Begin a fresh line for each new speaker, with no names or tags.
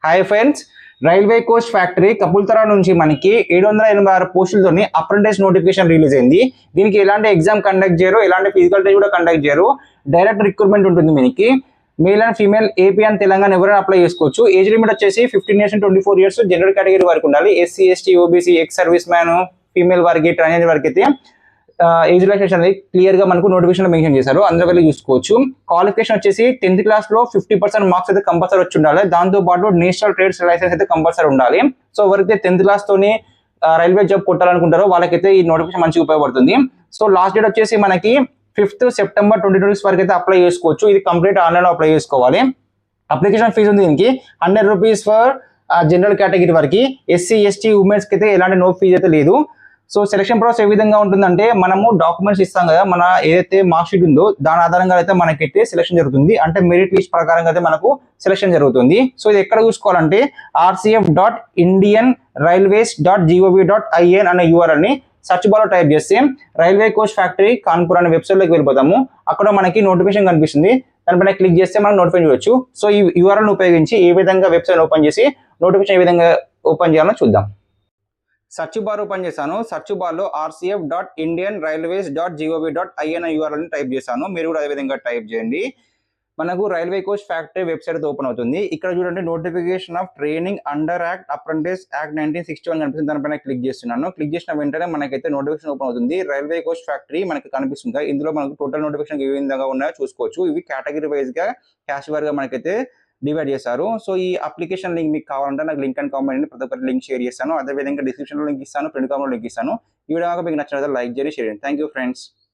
Hi friends, railway coach factory Kapurthala నుంచి మనకి 786 పోస్టులతోని apprentice notification release అయింది. దీనికి ఎలాంటి ఎగ్జామ్ కండక్ట్ చేయరు, ఎలాంటి ఫిజికల్ టెస్ట్ కూడా కండక్ట్ చేయరు. డైరెక్ట్ రిక్రూట్మెంట్ ఉంటుంది. మనకి male and female AP and Telangana ఎవరైనా అప్లై చేసుకోవచ్చు. ఏజ్ లిమిట్ వచ్చేసి 15 ఇయర్స్ 24 ఇయర్స్ జనరల్ కేటగిరీ వరకు ఉండాలి. SC ST OBC ex service man female వారికి ట్రాన్స్జెండర్ వారికి అయితే ఏజ్ రిలాక్సేషన్ అనేది క్లియర్ గా మనకు నోటిఫికేషన్ మెన్షన్ చేశారు. అందులో వెళ్ళి చూసుకోవచ్చు. క్వాలిఫికేషన్ వచ్చేసి 10th క్లాస్ లో 50% మార్క్స్ అయితే కంపల్సరీ వచ్చి ఉండాలి. దాంతో పాటు నేషనల్ ట్రేడ్స్ లైసెన్స్ అయితే కంపల్సరీ ఉండాలి. సో ఎవరైతే 10th క్లాస్ తోని రైల్వే జాబ్ కొట్టాలనుకుంటారో వాళ్ళకైతే ఈ నోటిఫికేషన్ మంచిగా ఉపయోగపడుతుంది. సో లాస్ట్ డేట్ వచ్చేసి మనకి 5th సెప్టెంబర్ 2020 వరకు అయితే అప్లై చేసుకోవచ్చు. ఇది కంప్లీట్ ఆన్లైన్ లో అప్లై చేసుకోవాలి. అప్లికేషన్ ఫీజు ఉంది దీనికి 100 రూపీస్ ఫర్ జనరల్ కేటగిరీ వరకు. ఎస్సీ ఎస్టీ ఉమెన్స్ కి అయితే ఎలాంటి నో ఫీజు అయితే లేదు. సో సెలక్షన్ ప్రాసెస్ ఏ విధంగా ఉంటుందంటే, మనము డాక్యుమెంట్స్ ఇస్తాం కదా, మన ఏదైతే మార్క్ షీట్ ఉందో దాని ఆధారంగా అయితే మనకైతే సెలక్షన్ జరుగుతుంది. అంటే మెరిట్ లిస్ట్ ప్రకారంగా అయితే మనకు సెలక్షన్ జరుగుతుంది. సో ఇది ఎక్కడ చూసుకోవాలంటే rcf.indianrailways.gov.in అనే URL ని సర్చ్ బార్ లో టైప్ చేస్తే రైల్వే కోచ్ ఫ్యాక్టరీ కాన్పూర్ అనే వెబ్సైట్ లోకి వెళ్ళిపోతాము. అక్కడ మనకి నోటిఫికేషన్ కనిపిస్తుంది. దానిపైన క్లిక్ చేస్తే మనం నోటిఫికేషన్ చూడొచ్చు. సో ఈ URL ని ఉపయోగించి ఏ విధంగా వెబ్సైట్ ఓపెన్ చేసి నోటిఫికేషన్ ఏ విధంగా ఓపెన్ చేయాలో చూద్దాం. సర్చ్ బార్ ఓపెన్ చేశాను. సర్చ్ బార్ లో rcf.indianrailways.gov.in అనే URL ని టైప్ చేశాను. మీరు కూడా అదే విధంగా టైప్ చేయండి. మనకు railway coach factory website open అవుతుంది. ఇక్కడ చూడండి, notification off training under act apprentice act 1961 కనిపిస్తుంది. దానిపైన క్లిక్ చేస్తున్నాను. క్లిక్ చేసిన వెంటనే మనకైతే నోటిఫికేషన్ ఓపెన్ అవుతుంది. రైల్వే కోచ్ ఫ్యాక్టరీ మనకి కనిపిస్తుంది. ఇందులో మనకు టోటల్ నోటిఫికేషన్ ఏ విధంగా ఉన్నాయో చూసుకోవచ్చు. ఇవి కేటగిరీ వైజ్ గా క్యాస్ట్ వైజ్ గా మనకైతే డివైడ్ చేశారు. సో ఈ అప్లికేషన్ లింక్ మీకు కావాలంటే నాకు లింక్ అండ్ కామెంట్ ప్రతి ఒక్కరి లింక్ షేర్ చేస్తాను. అదేవిధంగా డిస్క్రిప్షన్ లో లింక్ ఇస్తాను, ప్రింట్ కామెంట్ లింక్ ఇస్తాను. ఈ వీడియో మీకు నచ్చినట్లయితే లైక్ చేయండి, షేర్ చేయండి. Thank you friends.